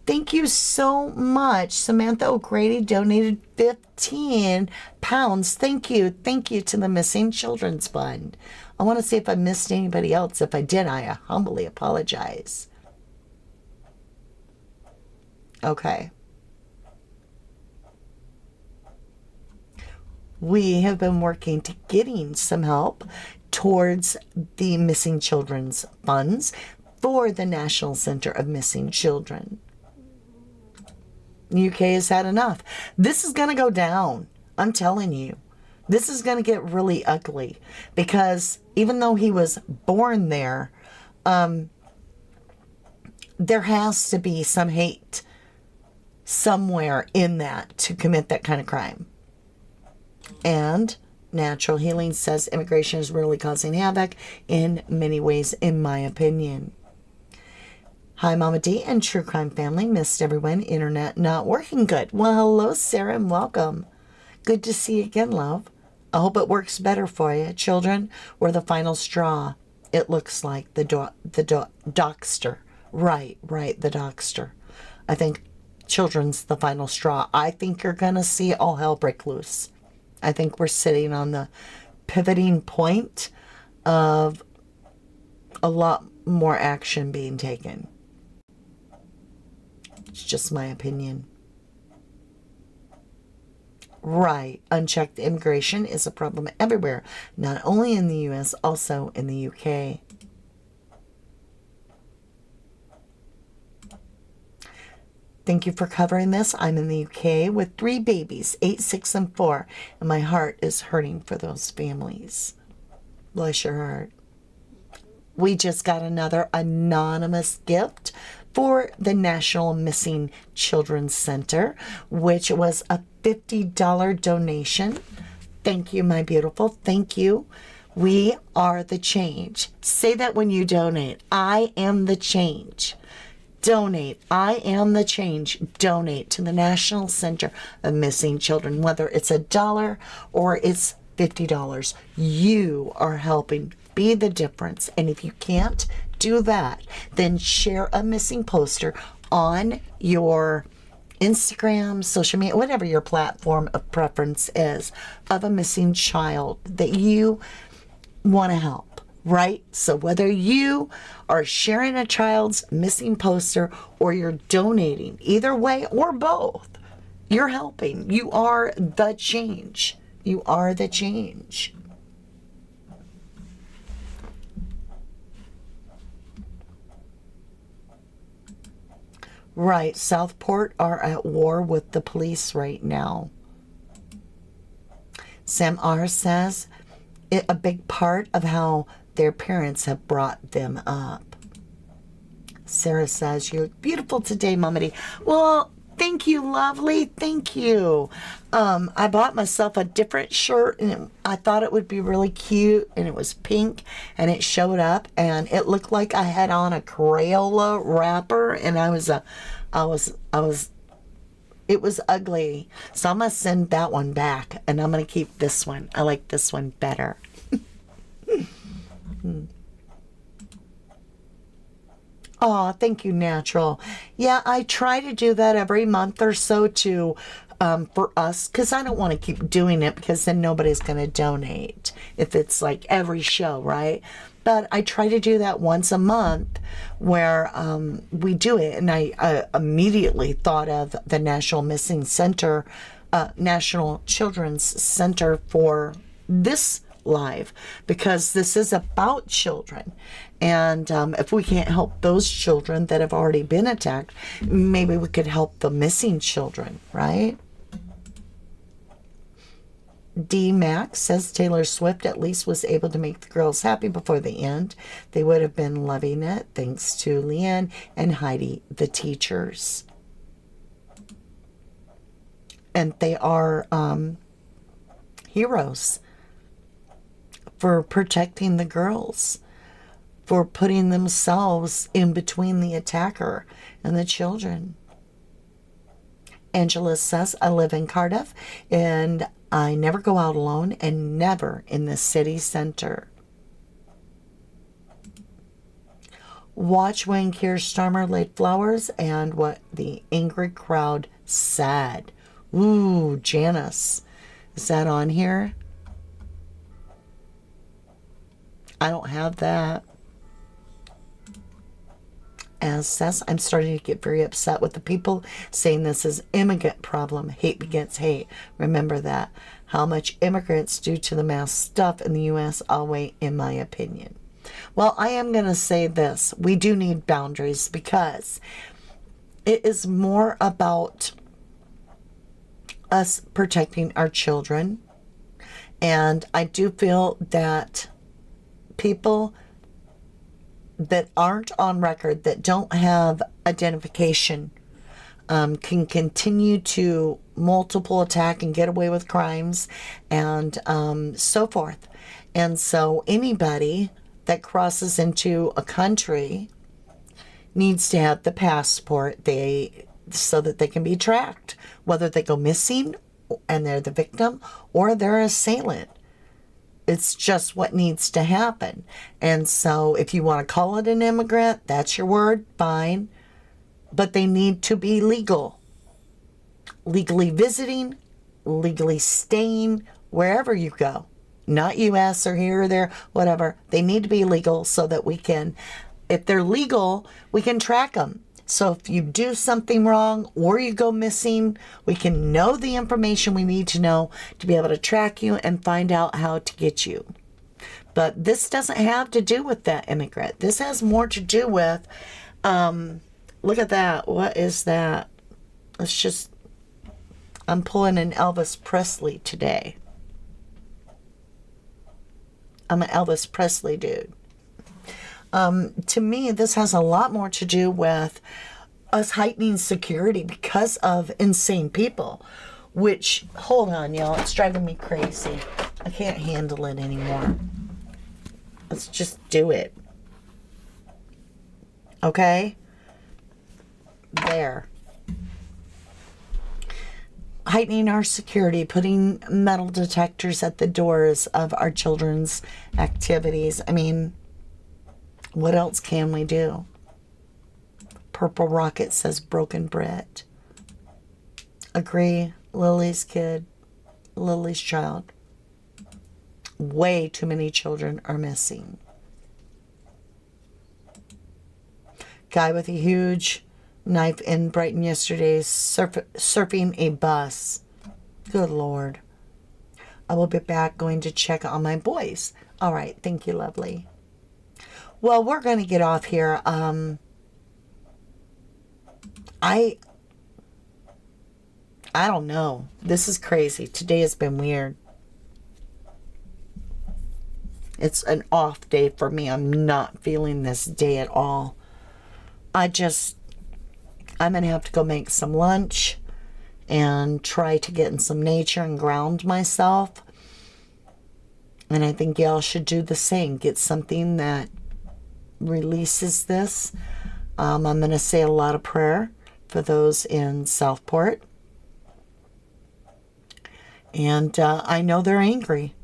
Thank you so much. Samantha O'Grady donated 15 pounds. Thank you. Thank you to the Missing Children's Fund. I want to see if I missed anybody else. If I did, I humbly apologize. Okay. We have been working to getting some help towards the Missing Children's Funds for the National Center of Missing Children. UK has had enough. This is going to go down. I'm telling you. This is going to get really ugly because even though he was born there, there has to be some hate somewhere in that to commit that kind of crime. And Natural Healing says immigration is really causing havoc in many ways, in my opinion. Hi, Mama D and True Crime Family. Missed everyone. Internet not working good. Well, hello, Sarah, and welcome. Good to see you again, love. I hope it works better for you. Children were the final straw. It looks like the Dockster. Right, the Dockster. I think children's the final straw. I think you're going to see all hell break loose. I think we're sitting on the pivoting point of a lot more action being taken. It's just my opinion. Right. Unchecked immigration is a problem everywhere, not only in the U.S., also in the UK. Thank you for covering this. I'm in the UK with 3 babies, 8, 6, and 4, and my heart is hurting for those families. Bless your heart. We just got another anonymous gift for the National Missing Children's Center, which was a $50 donation. Thank you, my beautiful. Thank you. We are the change. Say that when you donate. I am the change. Donate. I am the change. Donate to the National Center of Missing Children. Whether it's $1 or it's $50, you are helping be the difference. And if you can't do that, then share a missing poster on your Instagram, social media, whatever your platform of preference is, of a missing child that you want to help, right? So whether you are sharing a child's missing poster or you're donating, either way or both, you're helping. You are the change. You are the change. Right. Southport are at war with the police right now. Sam R says a big part of how their parents have brought them up. Sarah says, you're beautiful today, Mommy. Well, thank you, lovely. Thank you. I bought myself a different shirt, and I thought it would be really cute, and it was pink, and it showed up, and it looked like I had on a Crayola wrapper, and it was ugly. So I'm going to send that one back, and I'm going to keep this one. I like this one better. Oh, thank you, Natural. Yeah, I try to do that every month or so to for us, because I don't want to keep doing it, because then nobody's going to donate if it's like every show, right? But I try to do that once a month where we do it. And I immediately thought of the National Missing Center, National Children's Center for this live, because this is about children. And if we can't help those children that have already been attacked, maybe we could help the missing children, right? D. Max says Taylor Swift at least was able to make the girls happy before the end. They would have been loving it thanks to Leanne and Heidi, the teachers. And they are heroes for protecting the girls, for putting themselves in between the attacker and the children. Angela says, I live in Cardiff and I never go out alone, and never in the city center. Watch when Keir Starmer laid flowers and what the angry crowd said. Ooh, Janice. Is that on here? I don't have that. As says, I'm starting to get very upset with the people saying this is immigrant problem. Hate begets hate. Remember that. How much immigrants do to the mass stuff in the U.S. outweigh, in my opinion. Well, I am going to say this. We do need boundaries, because it is more about us protecting our children. And I do feel that people that aren't on record, that don't have identification, can continue to multiple attack and get away with crimes and so forth. And so anybody that crosses into a country needs to have the passport so that they can be tracked, whether they go missing and they're the victim or they're an assailant. It's just what needs to happen. And so if you want to call it an immigrant, that's your word, fine. But they need to be legal. Legally visiting, legally staying, wherever you go. Not U.S. or here or there, whatever. They need to be legal so that we can, if they're legal, we can track them. So if you do something wrong or you go missing, we can know the information we need to know to be able to track you and find out how to get you. But this doesn't have to do with that immigrant. This has more to do with, look at that. What is that? I'm pulling an Elvis Presley today. I'm an Elvis Presley dude. To me, this has a lot more to do with us heightening security because of insane people, which, hold on, y'all, it's driving me crazy. I can't handle it anymore. Let's just do it. Okay? There. heightening our security, putting metal detectors at the doors of our children's activities. I mean, what else can we do? Purple Rocket says broken Brit. Agree. Lily's kid. Lily's child. Way too many children are missing. Guy with a huge knife in Brighton yesterday surfing a bus. Good Lord. I will be back going to check on my boys. All right. Thank you, lovely. Well, we're going to get off here. I don't know. This is crazy. Today has been weird. It's an off day for me. I'm not feeling this day at all. I'm going to have to go make some lunch and try to get in some nature and ground myself. And I think y'all should do the same. Get something that releases this. I'm going to say a lot of prayer for those in Southport. And I know they're angry.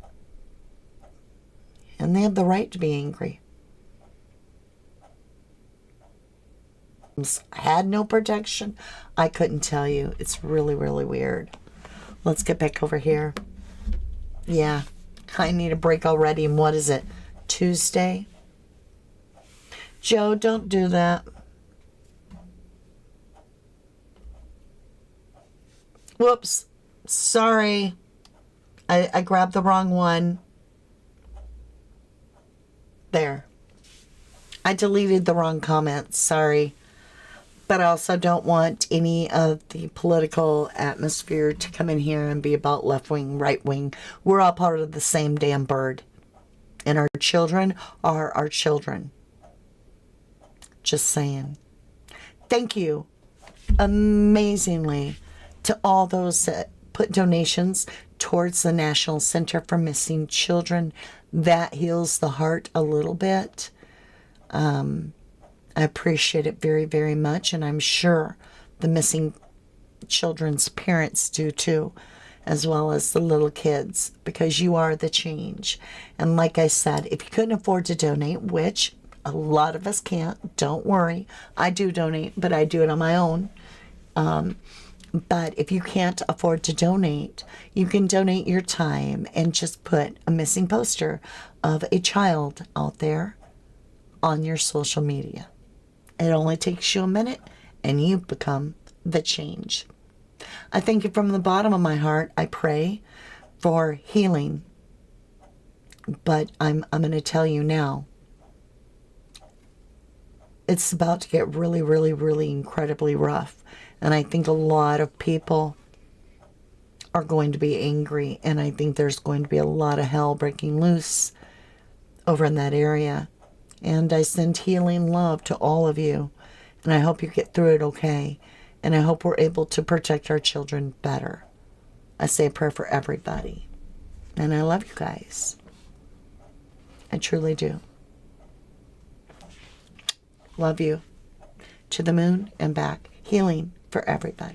And they have the right to be angry. Had no protection. I couldn't tell you. It's really, really weird. Let's get back over here. Yeah. I need a break already. And what is it? Tuesday? Joe, don't do that. Whoops. Sorry. I grabbed the wrong one. There. I deleted the wrong comments. Sorry. But I also don't want any of the political atmosphere to come in here and be about left wing, right wing. We're all part of the same damn bird. And our children are our children. Just saying. Thank you amazingly to all those that put donations towards the National Center for Missing Children. That heals the heart a little bit. I appreciate it very, very much, and I'm sure the missing children's parents do too, as well as the little kids, because you are the change. And like I said, if you couldn't afford to donate, which a lot of us can't, don't worry. I do donate, but I do it on my own. But if you can't afford to donate, you can donate your time and just put a missing poster of a child out there on your social media. It only takes you a minute and you become the change. I thank you from the bottom of my heart. I pray for healing. But I'm going to tell you now, it's about to get really, really, really incredibly rough. And I think a lot of people are going to be angry. And I think there's going to be a lot of hell breaking loose over in that area. And I send healing love to all of you. And I hope you get through it okay. And I hope we're able to protect our children better. I say a prayer for everybody. And I love you guys. I truly do. Love you. To the moon and back. Healing for everybody.